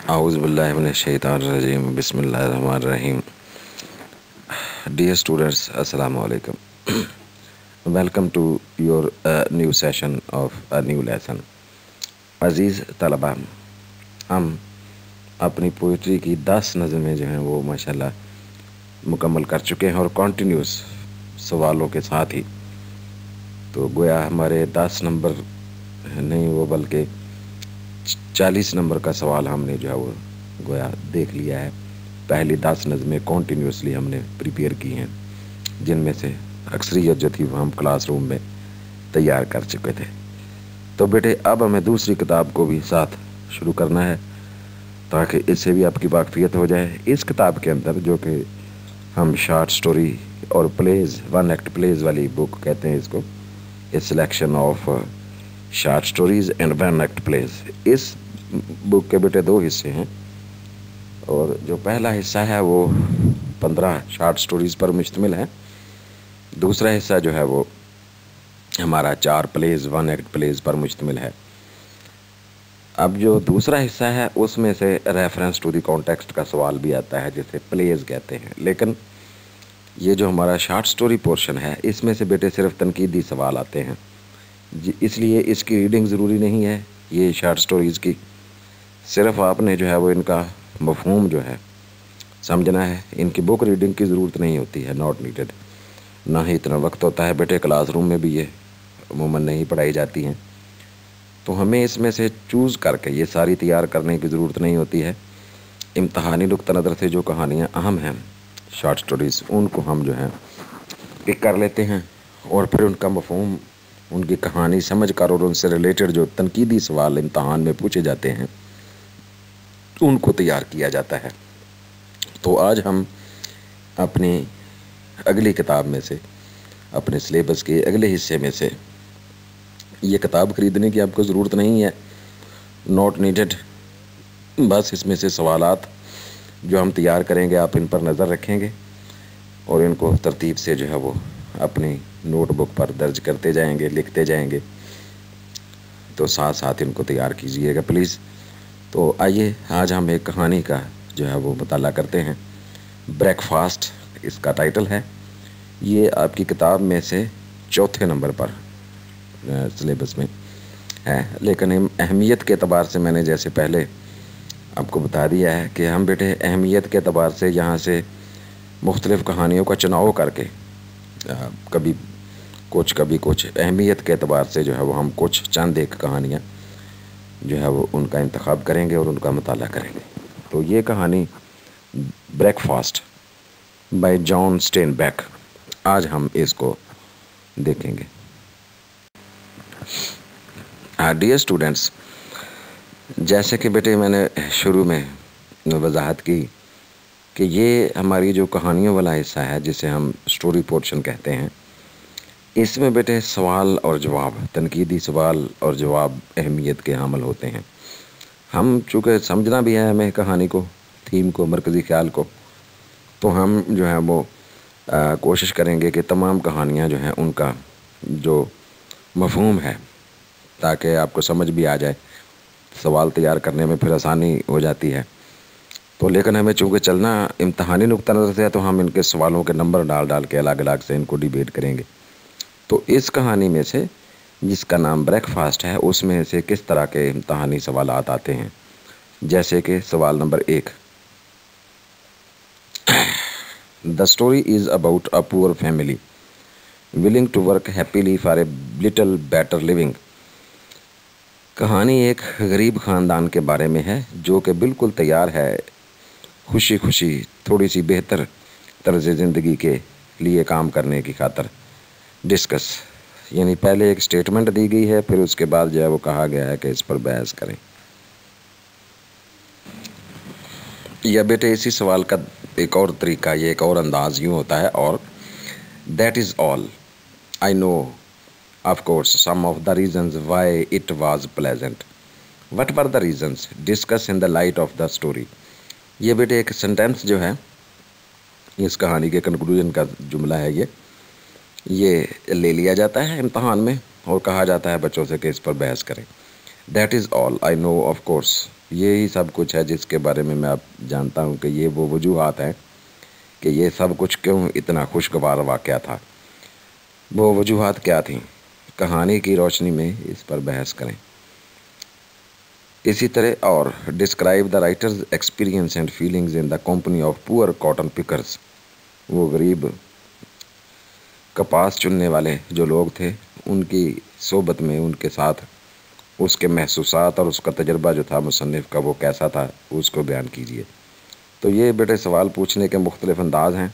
A'udzubillahi minash-shaytanir-rajim. Bismillahir-rahmanir-rahim. Dear students, Assalamu alaikum. Welcome to your new session of a new lesson. अजीज़ तलबा, हम अपनी poetry की 10 नज़में जो हैं वो माशाल्लाह मुकम्मल कर चुके हैं और कॉन्टीन्यूस सवालों के साथ ही। तो गोया हमारे 10 नंबर नहीं वो बल्कि 40 नंबर का सवाल हमने जो है वो गोया देख लिया है। पहली 10 नज़में कॉन्टीन्यूसली हमने प्रिपेयर की हैं, जिनमें से अक्सरियत जो थी वो हम क्लासरूम में तैयार कर चुके थे। तो बेटे अब हमें दूसरी किताब को भी साथ शुरू करना है ताकि इससे भी आपकी वाकफियत हो जाए। इस किताब के अंदर जो कि हम शॉर्ट स्टोरी और प्लेज़, 1 एक्ट प्लेज़ वाली बुक कहते हैं इसको, ए selection of short stories and 1 act plays. इस बुक के बेटे 2 हिस्से हैं और जो पहला हिस्सा है वो 15 शॉर्ट स्टोरीज़ पर मुश्तमिल है। दूसरा हिस्सा जो है वो हमारा 4 प्लेज़, 1 एक्ट प्लेज़ पर मुश्तमिल है। अब जो दूसरा हिस्सा है उसमें से रेफरेंस टू द कॉन्टेक्स्ट का सवाल भी आता है, जिसे प्लेज़ कहते हैं। लेकिन ये जो हमारा शॉर्ट स्टोरी पोर्शन है इसमें से बेटे सिर्फ तनकीदी सवाल आते हैं, इसलिए इसकी रीडिंग ज़रूरी नहीं है। ये शॉर्ट स्टोरीज़ की सिर्फ आपने जो है वो इनका मफहूम जो है समझना है। इनकी बुक रीडिंग की ज़रूरत नहीं होती है, नॉट नीडेड। ना ही इतना वक्त होता है बेटे, क्लासरूम में भी ये अमूमन नहीं पढ़ाई जाती हैं। तो हमें इसमें से चूज़ करके ये सारी तैयार करने की ज़रूरत नहीं होती है। इम्तहानी नुक्ता नज़र से जो कहानियाँ अहम हैं शॉर्ट स्टोरीज़, उनको हम जो है पिक कर लेते हैं और फिर उनका मफहूम, उनकी कहानी समझ कर और उनसे रिलेटेड जो तनकीदी सवाल इम्तहान में पूछे जाते हैं उनको तैयार किया जाता है। तो आज हम अपनी अगली किताब में से, अपने सिलेबस के अगले हिस्से में से, ये किताब ख़रीदने की आपको ज़रूरत नहीं है, नॉट नीडेड। बस इसमें से सवालात जो हम तैयार करेंगे आप इन पर नज़र रखेंगे और इनको तरतीब से जो है वो अपनी नोटबुक पर दर्ज करते जाएंगे, लिखते जाएंगे। तो साथ साथ इनको तैयार कीजिएगा प्लीज़। तो आइए आज हम एक कहानी का जो है वो मुताला करते हैं। ब्रेकफास्ट इसका टाइटल है। ये आपकी किताब में से 4थे नंबर पर सिलेबस में है, लेकिन अहमियत के अतबार से मैंने जैसे पहले आपको बता दिया है कि हम बेटे अहमियत के अतबार से यहाँ से मुख्तलिफ़ कहानियों का चुनाव करके कभी कुछ अहमियत के अतबार से जो है वो हम कुछ चंद एक कहानियाँ जो है वो उनका इंतखाब करेंगे और उनका मुताला करेंगे। तो ये कहानी ब्रेकफास्ट बाय जॉन स्टेनबेक, आज हम इसको देखेंगे। डियर स्टूडेंट्स, जैसे कि बेटे मैंने शुरू में वजाहत की कि ये हमारी जो कहानियों वाला हिस्सा है जिसे हम स्टोरी पोर्शन कहते हैं, इसमें बेटे सवाल और जवाब, तनकीदी सवाल और जवाब अहमियत के हामिल होते हैं। हम चूँकि समझना भी है हमें कहानी को, थीम को, मरकज़ी ख्याल को, तो हम जो है वो कोशिश करेंगे कि तमाम कहानियाँ जो हैं उनका जो मफहूम है ताकि आपको समझ भी आ जाए, सवाल तैयार करने में फिर आसानी हो जाती है। तो लेकिन हमें चूँकि चलना इम्तहानी नुक्ता नज़र से है तो हम इनके सवालों के नंबर डाल डाल के अलग अलग से इनको डिबेट करेंगे। तो इस कहानी में से जिसका नाम ब्रेकफास्ट है उसमें से किस तरह के इम्तहानी सवालात आते हैं, जैसे कि सवाल number 1, the story is about a poor family willing to work happily for a little better living. कहानी एक गरीब ख़ानदान के बारे में है जो कि बिल्कुल तैयार है खुशी खुशी थोड़ी सी बेहतर तर्ज ज़िंदगी के लिए काम करने की खातर। डिस्कस, यानी पहले एक स्टेटमेंट दी गई है, फिर उसके बाद जो है वो कहा गया है कि इस पर बहस करें। यह बेटे इसी सवाल का एक और तरीका, ये एक और अंदाज यूँ होता है, और that is all I know of course some of the reasons why it was pleasant. What were the reasons? Discuss in the light of the story. ये बेटे एक सेंटेंस जो है इस कहानी के कंक्लूजन का जुमला है, ये ले लिया जाता है इम्तहान में और कहा जाता है बच्चों से कि इस पर बहस करें। That is all I know of course. ये ही सब कुछ है जिसके बारे में मैं अब जानता हूँ कि ये वो वजूहात हैं कि ये सब कुछ क्यों इतना खुशगवार वाक़या था। वो वजूहात क्या थीं, कहानी की रोशनी में इस पर बहस करें। इसी तरह और describe the writers experience and feelings in the company of poor cotton pickers. वो गरीब कपास चुनने वाले जो लोग थे, उनकी सोबत में उनके साथ उसके महसूसात और उसका तजर्बा जो था मुसन्निफ़ का वो कैसा था, उसको बयान कीजिए। तो ये बेटे सवाल पूछने के मुख्तलिफ़ अंदाज़ हैं।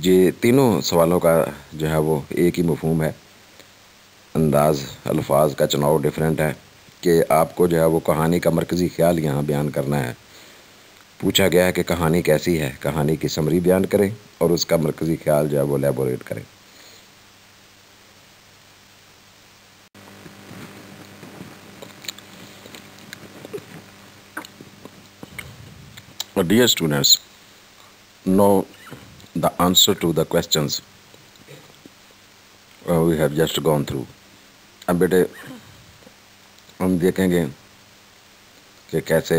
ये तीनों सवालों का जो है वो एक ही मफ़हूम है, अंदाज़ अल्फाज का चुनाव डिफरेंट है कि आपको जो है वो कहानी का मरकज़ी ख़्याल यहाँ बयान करना है। पूछा गया है कि कहानी कैसी है, कहानी की समरी बयान करें और उसका मरकज़ी ख़्याल जो है वो एलेबोरेट करें। Dear students, know the answer to the questions we have just gone through. अब बेटे हम देखेंगे कि कैसे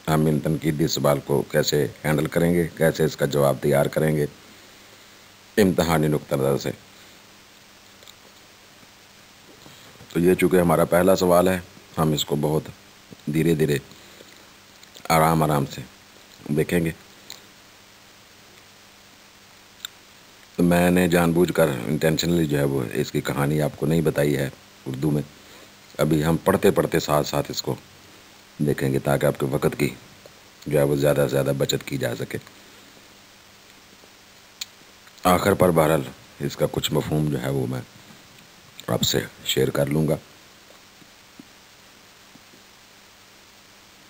हम इन तनकीदी सवाल को कैसे हैंडल करेंगे, कैसे इसका जवाब तैयार करेंगे इम्तहानी नुक्ता नज़र से। तो ये चूँकि हमारा पहला सवाल है, हम इसको बहुत धीरे धीरे आराम आराम से देखेंगे। तो मैंने जानबूझकर इंटेंशनली जो है वो इसकी कहानी आपको नहीं बताई है उर्दू में। अभी हम पढ़ते पढ़ते साथ साथ इसको देखेंगे ताकि आपके वक़्त की जो है वो ज़्यादा से ज़्यादा बचत की जा सके। आखिर पर बहरहाल इसका कुछ मफ़हूम जो है वो मैं आपसे शेयर कर लूँगा।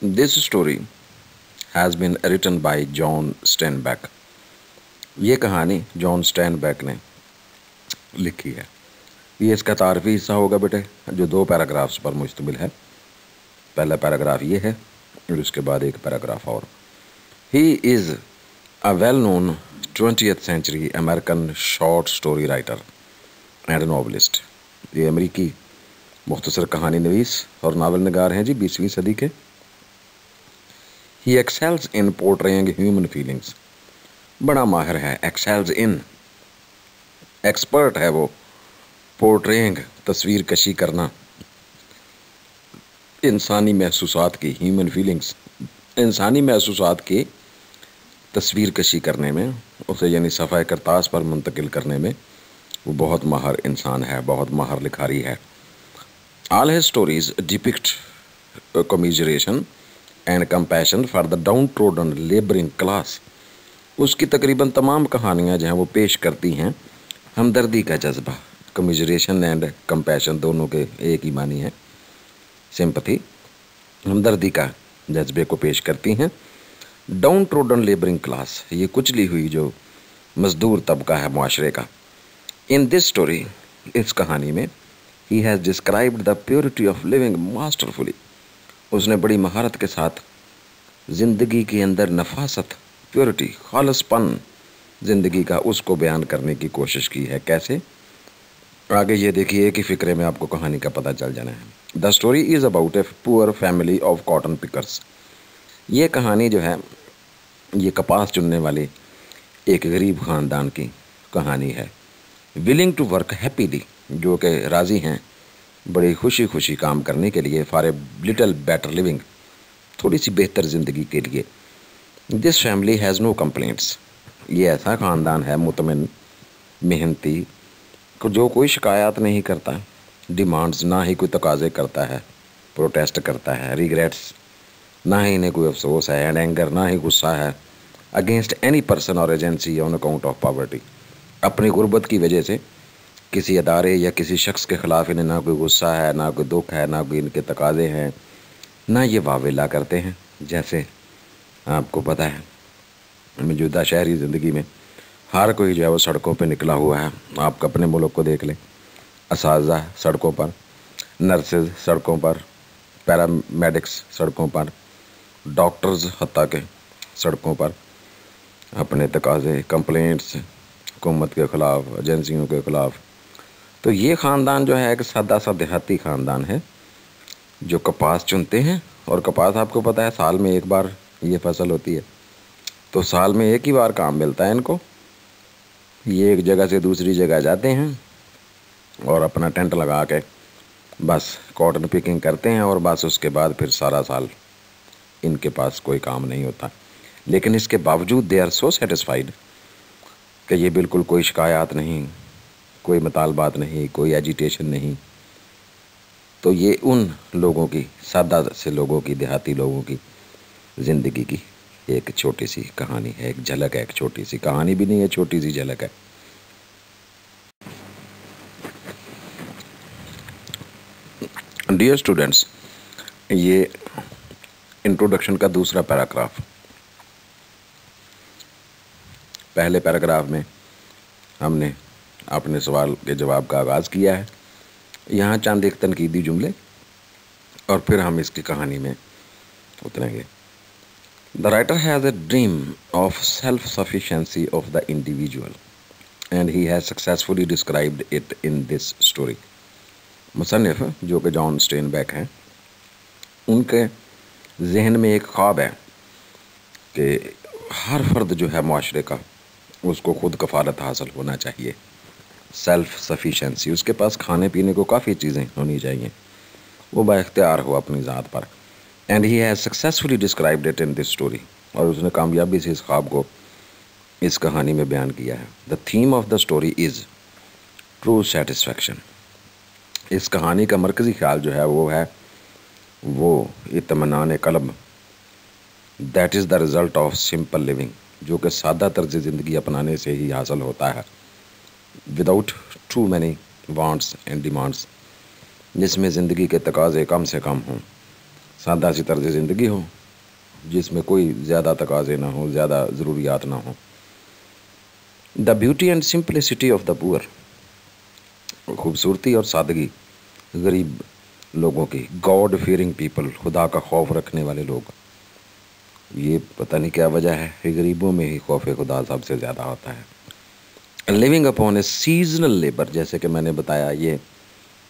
This story has been written by John Steinbeck. ये कहानी जॉन स्टेनबेक ने लिखी है। ये इसका तारफ़ी हिस्सा होगा बेटे, जो 2 पैराग्राफ्स पर मुश्तमिल है। पहला पैराग्राफ ये है और उसके बाद एक पैराग्राफ और। He is a well known 20th century American short story writer and novelist. ये अमेरिकी मुख्तसर कहानी नवीस और नावल नगार हैं जी 20वीं सदी के। ही एक्सेल्स इन पोर्ट्रेइंग ह्यूमन फीलिंग्स। बड़ा माहिर है, एक्सेल्स इन, एक्सपर्ट है वो, पोर्ट्रेइंग तस्वीर कशी करना, इंसानी महसूसात की, ह्यूमन फीलिंग्स, इंसानी महसूसात की तस्वीर कशी करने में, उसे यानी सफ़ा करतास पर मुंतकिल करने में वो बहुत माहिर इंसान है, बहुत माहिर लिखारी है। All his stories depict commiseration and compassion for the downtrodden labouring class. उसकी तकरीबन तमाम कहानियाँ जो हैं वो पेश करती हैं हमदर्दी का जज्बा। कमिजरेशन एंड कंपैशन दोनों के एक ही मानी है, सिंपथी, हमदर्दी का जज्बे को पेश करती हैं। डाउन ट्रोडन लेबरिंग क्लास, ये कुचली हुई जो मजदूर तबका है माशरे का। इन दिस स्टोरी, इस कहानी में, he has described the purity of living masterfully. उसने बड़ी महारत के साथ ज़िंदगी के अंदर नफासत, प्योरिटी, खालसपन ज़िंदगी का, उसको बयान करने की कोशिश की है। कैसे? आगे ये देखिए, एक ही फ़िक्रे में आपको कहानी का पता चल जाना है। The story is about A poor family of cotton pickers. ये कहानी जो है ये कपास चुनने वाले एक गरीब ख़ानदान की कहानी है। विलिंग टू वर्क हैप्पीली, जो कि राज़ी हैं बड़ी खुशी खुशी काम करने के लिए, for a little better living, थोड़ी सी बेहतर ज़िंदगी के लिए। This family has no complaints. ये ऐसा ख़ानदान है मुतमिन, मेहनती, जो कोई शिकायत नहीं करता, डिमांड्स, ना ही कोई तकाज़े करता है, प्रोटेस्ट करता है, रिग्रेट्स, ना ही इन्हें कोई अफसोस है, एंड एंगर, ना ही गुस्सा है अगेंस्ट एनी पर्सन और agency on account of poverty. अपनी गुर्बत की वजह से किसी अदारे या किसी शख्स के ख़िलाफ़ इन्हें ना कोई गुस्सा है, ना कोई दुख है, ना कोई इनके तकाज़े हैं, ना ये वावेला करते हैं। जैसे आपको पता है मौजूदा शहरी ज़िंदगी में हर कोई जो है वो सड़कों पे निकला हुआ है। आप अपने मुल्क को देख लें, असातिज़ा सड़कों पर, नर्सेज सड़कों पर, पैरामेडिक्स सड़कों पर, डॉक्टर्स हत्ता के सड़कों पर अपने तकाज़े, कंप्लेंट्स हुकूमत के ख़िलाफ़, एजेंसियों के ख़िलाफ़, तो ये ख़ानदान जो है एक सादा सा देहाती ख़ानदान है जो कपास चुनते हैं। और कपास आपको पता है साल में एक बार ये फसल होती है, तो साल में एक ही बार काम मिलता है इनको। ये एक जगह से दूसरी जगह जाते हैं और अपना टेंट लगा के बस कॉटन पिकिंग करते हैं, और बस उसके बाद फिर सारा साल इनके पास कोई काम नहीं होता। लेकिन इसके बावजूद दे आर सो सेटिस्फाइड कि ये बिल्कुल कोई शिकायत नहीं, कोई मुतालबात नहीं, कोई एजिटेशन नहीं। तो ये उन लोगों की, सादा से लोगों की, देहाती लोगों की ज़िंदगी की एक छोटी सी कहानी है, एक झलक है। एक छोटी सी कहानी भी नहीं है, छोटी सी झलक है। डियर स्टूडेंट्स, ये इंट्रोडक्शन का दूसरा पैराग्राफ। पहले पैराग्राफ में हमने अपने सवाल के जवाब का आगाज़ किया है। यहाँ चंद एक तनकीदी जुमले और फिर हम इसकी कहानी में उतरेंगे। The writer has a dream of self sufficiency of the individual and he has successfully described it in this story. मुसन्निफ़ जो कि जॉन स्टेनबेक हैं, उनके जहन में एक ख्वाब है कि हर फर्द जो है माशरे का, उसको खुद कफ़ालत हासिल होना चाहिए, सेल्फ सफिशेंसी। उसके पास खाने पीने को काफ़ी चीज़ें होनी चाहिए, वो बाइख्तियार हो अपनी ज़ात पर। And he has successfully described it in this story, और उसने कामयाबी से इस ख्वाब को इस कहानी में बयान किया है। The theme of the story is true satisfaction. इस कहानी का मरकज़ी ख्याल जो है वो इत्मीनान क़ल्ब, that is the result of simple living, जो कि सादा तर्ज ज़िंदगी अपनाने से ही हासिल होता है। Without too many wants and demands, जिसमें ज़िंदगी के तकाज़े कम से कम हों, सादा सी तर्ज ज़िंदगी हो जिसमें कोई ज़्यादा तकाज़े ना हो, ज़्यादा ज़रूरियात ना हो। The beauty and simplicity of the poor, खूबसूरती और सादगी गरीब लोगों की। गॉड फीयरिंग पीपल, खुदा का खौफ रखने वाले लोग। ये पता नहीं क्या वजह है कि गरीबों में ही खौफ खुदा सबसे ज़्यादा होता है। Living upon a seasonal labour, जैसे कि मैंने बताया ये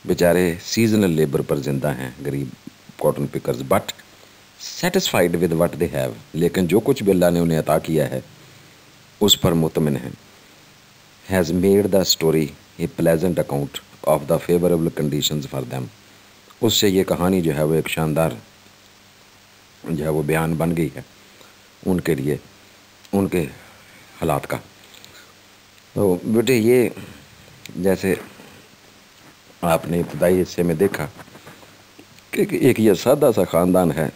बेचारे सीजनल लेबर पर ज़िंदा हैं गरीब cotton pickers, but satisfied with what they have, लेकिन जो कुछ भी अल्लाह ने उन्हें अता किया है उस पर मुतमिन है। Has made the story A pleasant account of the favourable conditions for them. उससे ये कहानी जो है वो एक शानदार जो है वो बयान बन गई है उनके लिए, उनके हालात का। तो बेटे, ये जैसे आपने इब्तदाई हिस्से में देखा कि एक ये सादा सा ख़ानदान है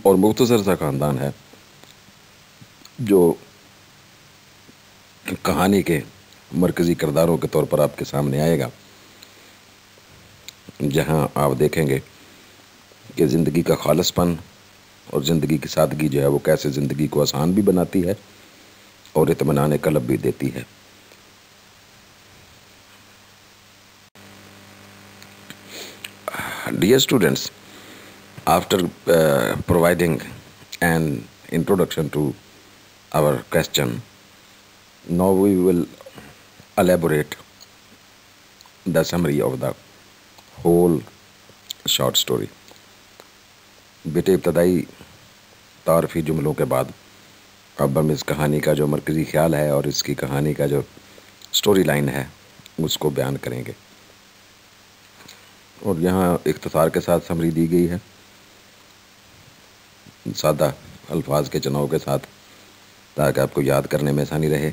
और मुख्तसर सा ख़ानदान है जो कहानी के मरकज़ी किरदारों के तौर पर आपके सामने आएगा, जहां आप देखेंगे कि ज़िंदगी का खालिसपन और ज़िंदगी की सादगी जो है वो कैसे ज़िंदगी को आसान भी बनाती है और इत्मीनान क़ल्ब भी देती है। Dear students, after providing an introduction to our question, now we will elaborate the summary of the whole short story. बेटे, इब्तदाई तारफ़ी जुमलों के बाद अब हम इस कहानी का जो मरकज़ी ख्याल है और इसकी कहानी का जो स्टोरी लाइन है उसको बयान करेंगे। और यहाँ इख्तिसार के साथ समरी दी गई है, सादा अल्फाज के चुनाव के साथ, ताकि आपको याद करने में आसानी रहे।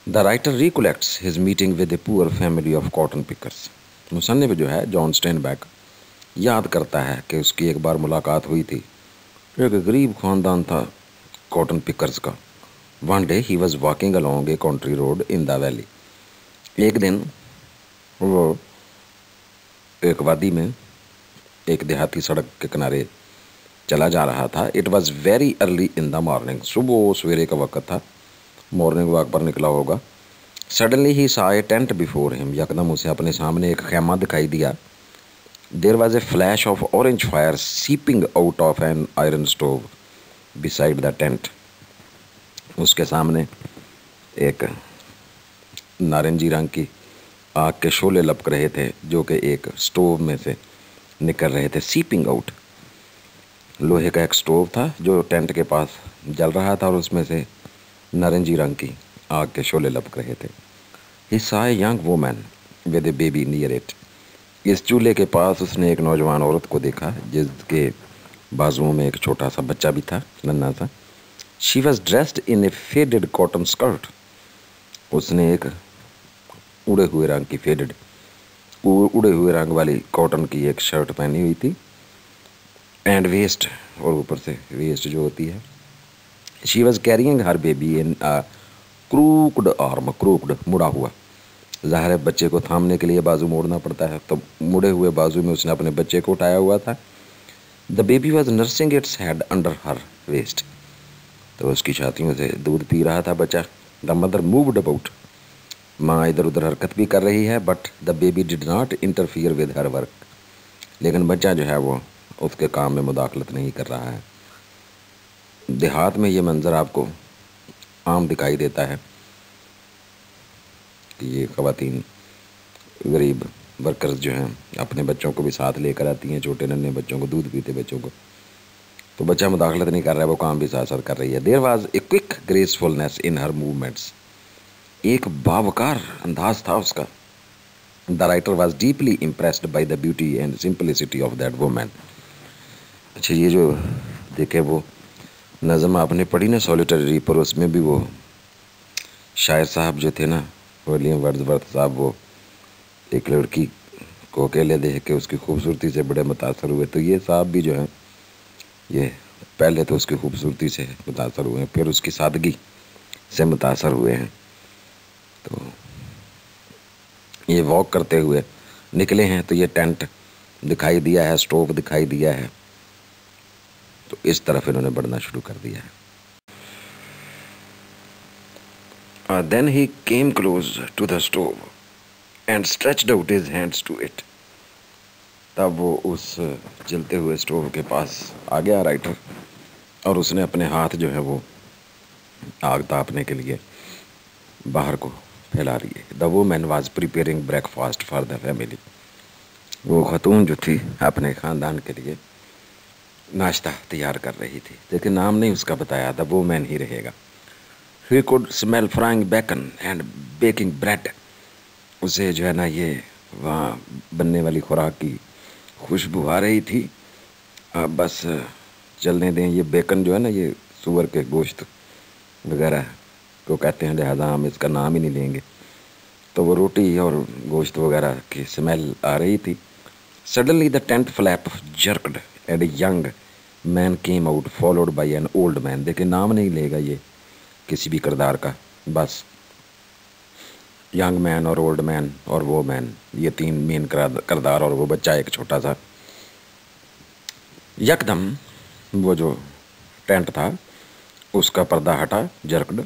The writer recollects his meeting with a poor family of cotton pickers. मुसन्निफ़ जो है जॉन स्टेनबेक याद करता है कि उसकी एक बार मुलाकात हुई थी, एक गरीब ख़ानदान था कॉटन पिकर्स का। One day he was walking along a country road in the valley. एक दिन वो एक वादी में एक देहाती सड़क के किनारे चला जा रहा था। It was very early in the morning, सुबह सवेरे का वक्त था, मॉर्निंग वॉक पर निकला होगा। Suddenly he saw a tent before him, यकदम उसे अपने सामने एक खैमा दिखाई दिया। There was a flash of orange fire seeping out of an iron stove beside the tent. उसके सामने एक नारंगी रंग की आग के शोले लपक रहे थे जो कि एक स्टोव में से निकल रहे थे, सीपिंग आउट। लोहे का एक स्टोव था जो टेंट के पास जल रहा था और उसमें से नारंगी रंग की आग के शोले लपक रहे थे। He saw a young woman with A baby near it. इस चूल्हे के पास उसने एक नौजवान औरत को देखा जिसके बाजुओं में एक छोटा सा बच्चा भी था, नन्हा सा। She was dressed in A faded cotton skirt. उसने एक उड़े हुए रंग वाली कॉटन की एक शर्ट पहनी हुई थी, एंड वेस्ट, और ऊपर से वेस्ट जो होती है। She was carrying her baby in a crooked arm, crooked मुड़ा हुआ। ज़ाहिर है बच्चे को थामने के लिए बाजू मोड़ना पड़ता है, तो मुड़े हुए बाजू में उसने अपने बच्चे को उठाया हुआ था। The baby was nursing its head under her waist. तो उसकी छातियों से दूध पी रहा था बच्चा। The mother moved about. माँ इधर उधर हरकत भी कर रही है, but the baby did not interfere with her work. लेकिन बच्चा जो है वो उसके काम में मुदाखलत नहीं कर रहा है। देहात में ये मंज़र आपको आम दिखाई देता है कि ये ख़वातीन गरीब वर्कर्स जो हैं अपने बच्चों को भी साथ लेकर आती हैं, छोटे नन्हे बच्चों को, दूध पीते बच्चों को। तो बच्चा मुदाखलत नहीं कर रहा है, वो काम भी साथ साथ कर रही है। There was a quick gracefulness in her movements. एक बावकार अंदाज था उसका। The writer was deeply impressed by the beauty and simplicity of that woman. अच्छा, ये जो देखे वो नज़म आपने पढ़ी ना सॉलिटरी रीपर, उसमें भी वो शायर साहब जो थे ना, विलियम वर्ड्सवर्थ साहब, वो एक लड़की को अकेले देख के उसकी खूबसूरती से बड़े मुतासर हुए। तो ये साहब भी जो हैं ये पहले तो उसकी खूबसूरती से मुतासर हुए हैं, फिर उसकी सादगी से मुतासर हुए हैं। तो ये वॉक करते हुए निकले हैं तो ये टेंट दिखाई दिया है, स्टोव दिखाई दिया है, तो इस तरफ इन्होंने बढ़ना शुरू कर दिया है। Then he came close to the stove and stretched out his hands to it. तब वो उस जलते हुए स्टोव के पास आ गया राइटर, और उसने अपने हाथ जो है वो आग तापने के लिए बाहर को फैला लिए। The woman was preparing breakfast for the family. वो खतून जो थी अपने ख़ानदान के लिए नाश्ता तैयार कर रही थी, लेकिन नाम नहीं उसका बताया, द वुमन ही रहेगा। He could smell frying bacon and baking bread. उसे जो है ना ये वहाँ बनने वाली खुराक की खुशबू आ रही थी। अब बस चलने दें, ये बेकन जो है ना, ये सूअर के गोश्त वगैरह को कहते हैं, लिहाजा हम इसका नाम ही नहीं लेंगे। तो वो रोटी और गोश्त वगैरह की स्मेल आ रही थी। Suddenly the tent flap jerked and a young man came out followed by an old man. देखिए नाम नहीं लेगा ये किसी भी किरदार का, बस यंग मैन और ओल्ड मैन और वो मैन, ये तीन मेन किरदार, और वो बच्चा एक छोटा सा। यकदम वो जो टेंट था उसका पर्दा हटा, jerked,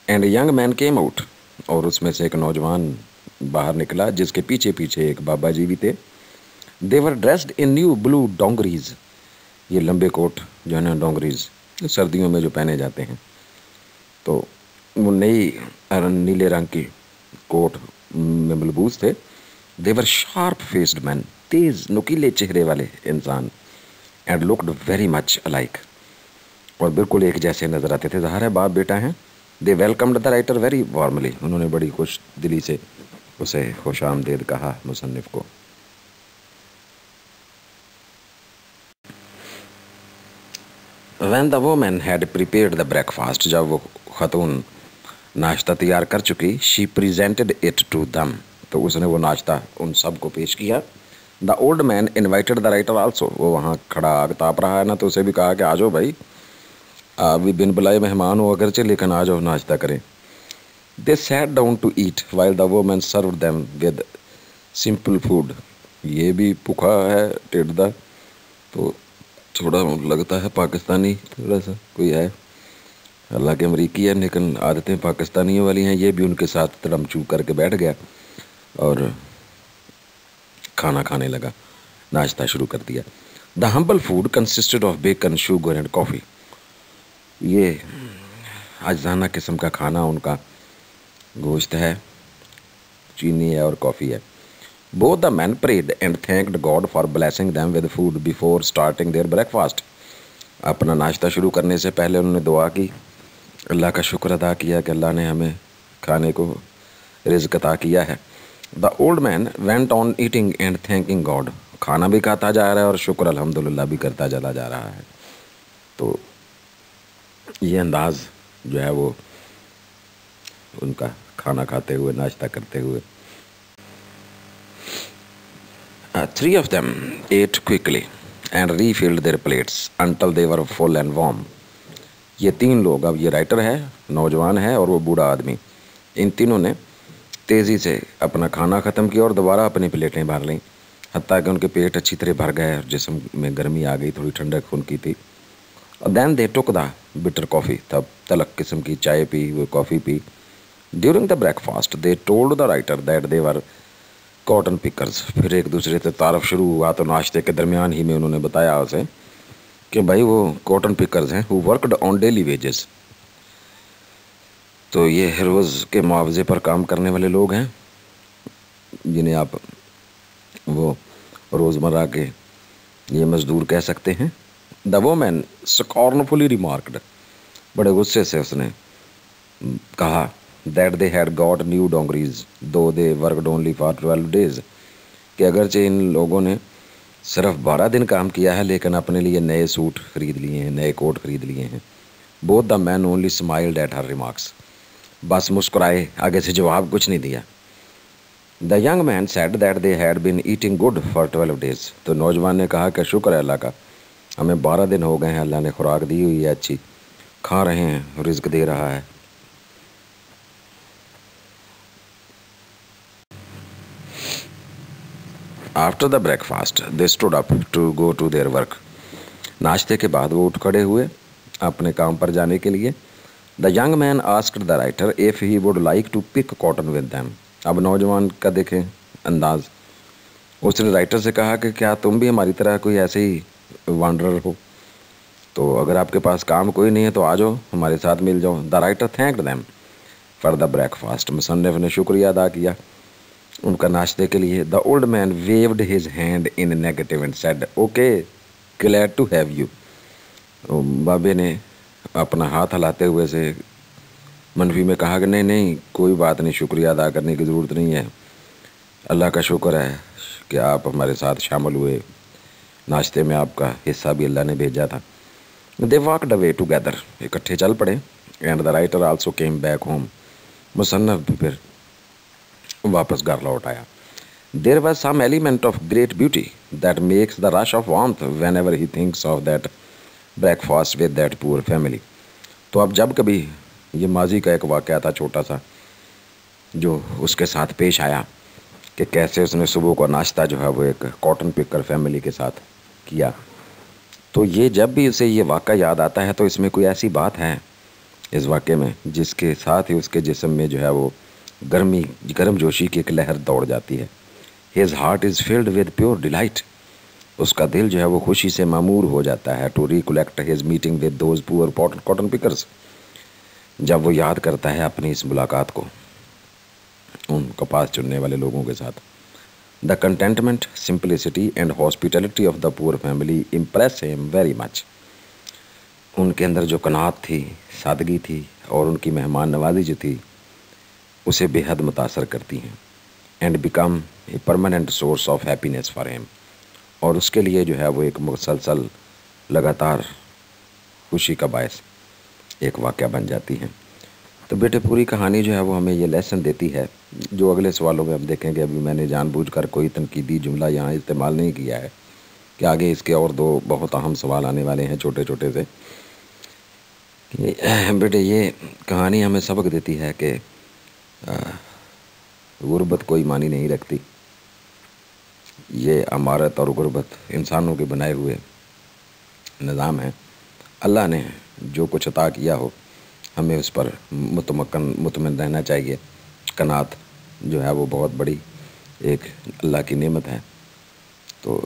and young man came out, और उसमें से एक नौजवान बाहर निकला जिसके पीछे पीछे एक बाबा जी भी थे। They were dressed in new blue dungarees. ये लंबे कोट जो है ना, डोंगरीज सर्दियों में जो पहने जाते हैं, तो वो नई नीले रंग की कोट में मलबूस थे। देवर शार्प फेस्ड मैन, तेज नुकीले चेहरे वाले इंसान, and looked very much alike, और बिल्कुल एक जैसे नज़र आते थे। ज़ाहिर है बाप बेटा हैं। They welcomed the writer very warmly. उन्होंने बड़ी खुश दिली से उसे खुश आमदेद कहा मुसन्निफ़ को। When the woman had prepared the breakfast, जब वो खतून नाश्ता तैयार कर चुकी, she presented it to them, तो उसने वो नाश्ता उन सब को पेश किया। The old man invited the writer also, वो वहाँ खड़ा आग ताप रहा है ना, तो उसे भी कहा कि आ जाओ भाई, आप भी बिन बुलाए मेहमान हो अगरचे, लेकिन आ जाओ नाश्ता करें। They sat down to eat while the woman served them with simple food. ये भी भूखा है टिड्डा, तो थोड़ा लगता है पाकिस्तानी, थोड़ा सा कोई है, हालांकि अमरीकी है लेकिन आदतें पाकिस्तानियों वाली हैं। ये भी उनके साथ तड़मचू करके बैठ गया और खाना खाने लगा, नाश्ता शुरू कर दिया। The humble food consisted of bacon, sugar and coffee. ये आजाना किस्म का खाना उनका, गोश्त है, चीनी है और कॉफ़ी है। Both the man prayed and thanked God for blessing them with food before starting their breakfast. अपना नाश्ता शुरू करने से पहले उन्होंने दुआ की, अल्लाह का शुक्र अदा किया कि अल्लाह ने हमें खाने को रिज़्क़ अता किया है। The old man went on eating and thanking God. खाना भी खाता जा रहा है और शुक्र अल्हम्दुलिल्लाह भी करता चला जा रहा है। तो ये अंदाज़ जो है वो उनका खाना खाते हुए, नाश्ता करते हुए। Three of them ate quickly and refilled their plates until they were full and warm. ये तीन लोग, अब ये राइटर है, नौजवान है और वो बूढ़ा आदमी, इन तीनों ने तेज़ी से अपना खाना ख़त्म किया और दोबारा अपनी प्लेटें भर लीं, हत्ता कि उनके पेट अच्छी तरह भर गए और जिस्म में गर्मी आ गई, थोड़ी ठंडक उनकी थी। और then they took the bitter coffee, तब तलक किस्म की चाय पी, वो कॉफ़ी पी। During the breakfast they told the writer that they were cotton pickers. फिर एक दूसरे से तारफ़ शुरू हुआ तो नाश्ते के दरमियान ही में उन्होंने बताया उसे कि भाई वो कॉटन पिकर्स हैं, who worked on daily wages. तो ये रोज़ के मुआवजे पर काम करने वाले लोग हैं, जिन्हें आप वो रोज़मर्रा के ये मज़दूर कह सकते हैं। द वोमैन स्कॉर्नफुली रिमार्क्ड, बड़े गुस्से से उसने कहा, that they had got new dungarees though they worked only for 12 days, कि अगरचे इन लोगों ने सिर्फ 12 दिन काम किया है लेकिन अपने लिए नए सूट खरीद लिए हैं, नए कोट खरीद लिए हैं। Both the man only smiled at her remarks, बस मुस्कुराए, आगे से जवाब कुछ नहीं दिया। The young man said that they had been eating good for 12 days, तो नौजवान ने कहा कि शुक्र है अल्लाह का, हमें 12 दिन हो गए हैं, अल्लाह ने खुराक दी हुई है, अच्छी खा रहे हैं, रिज़्क दे रहा है। After the breakfast they stood up to go to their work, नाश्ते के बाद वो उठ खड़े हुए अपने काम पर जाने के लिए। The young man asked the writer if he would like to pick cotton with them. अब नौजवान का देखें अंदाज़, उसने राइटर से कहा कि क्या तुम भी हमारी तरह कोई ऐसे ही वांडरर हो, तो अगर आपके पास काम कोई नहीं है तो आ जाओ, हमारे साथ मिल जाओ। The writer thanked them for the breakfast, मुसन्निफ ने शुक्रिया अदा किया उनका नाश्ते के लिए। The old man waved his hand in negative and said okay glad to have you. बाबे ने अपना हाथ हिलाते हुए से मनफी में कहा कि नहीं नहीं, कोई बात नहीं, शुक्रिया अदा करने की ज़रूरत नहीं है, अल्लाह का शुक्र है कि आप हमारे साथ शामिल हुए, नाश्ते में आपका हिस्सा भी अल्लाह ने भेजा था। दे वॉकड अवे टुगेदर, इकट्ठे चल पड़े। And the writer also came back home, मुसन्नफ भी फिर वापस घर लौट आया। There was some element of great beauty that makes the rush of warmth whenever he thinks of that breakfast with that poor family. तो अब जब कभी ये माजी का एक वाक़या था छोटा सा जो उसके साथ पेश आया कि कैसे उसने सुबह को नाश्ता जो है वो एक कॉटन पिकर फैमिली के साथ किया, तो ये जब भी उसे ये वाक़या याद आता है तो इसमें कोई ऐसी बात है इस वाक़े में जिसके साथ ही उसके जिस्म में जो है वो गर्म जोशी की एक लहर दौड़ जाती है। His heart is filled with pure delight, उसका दिल जो है वो खुशी से मामूर हो जाता है। To recollect his meeting with those poor cotton pickers, जब वो याद करता है अपनी इस मुलाकात को उन कपास चुनने वाले लोगों के साथ। The contentment, simplicity and hospitality of the poor family impress him very much. उनके अंदर जो कनात थी, सादगी थी और उनकी मेहमान नवाजी जो थी उसे बेहद मुतासर करती हैं। And become a permanent source of happiness for him, और उसके लिए जो है वो एक मुसलसल लगातार खुशी का बायस एक वाक़या बन जाती हैं। तो बेटे पूरी कहानी जो है वो हमें ये लेसन देती है, जो अगले सवालों में हम देखेंगे। अभी मैंने जानबूझकर कोई तनकीदी जुमला यहाँ इस्तेमाल नहीं किया है कि आगे इसके और दो बहुत अहम सवाल आने वाले हैं छोटे छोटे से। बेटे ये कहानी हमें सबक देती है कि गुर्बत कोई मानी नहीं रखती। ये अमारत और गुर्बत इंसानों के बनाए हुए निज़ाम है। अल्लाह ने जो कुछ अता किया हो हमें उस पर मुतमन रहना चाहिए। कनात जो है वो बहुत बड़ी एक अल्लाह की नेमत है। तो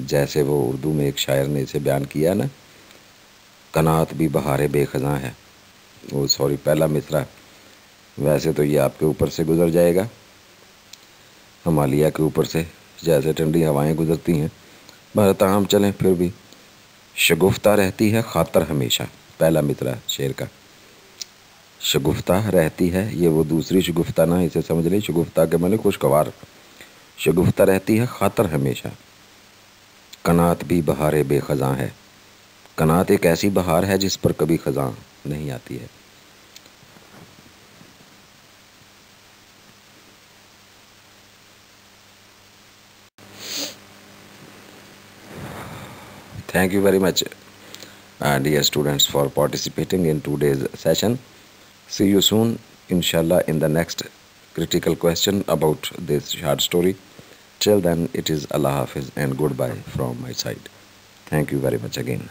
जैसे वो उर्दू में एक शायर ने इसे बयान किया ना, कनात भी बहारे बेखज़ां है, वो पहला मिसरा, वैसे तो ये आपके ऊपर से गुज़र जाएगा हिमालय के ऊपर से जैसे ठंडी हवाएं गुजरती हैं, बहरताम चलें फिर भी शगुफ्ता रहती है खातर हमेशा। पहला मिसरा शेर का, शगुफ्ता रहती है, ये वो दूसरी शगुफ्ता ना, इसे समझ लें। शगुफ्ता के माने खुशगवार, शगुफ्ता रहती है खातर हमेशा। कनात भी बहारे बेखज़ां है, कनात एक ऐसी बहार है जिस पर कभी खज़ां नहीं आती है। Thank you very much, dear students, for participating in today's session. See you soon, inshallah, in the next critical question about this short story. Till then, it is Allah Hafiz and goodbye from my side. Thank you very much again.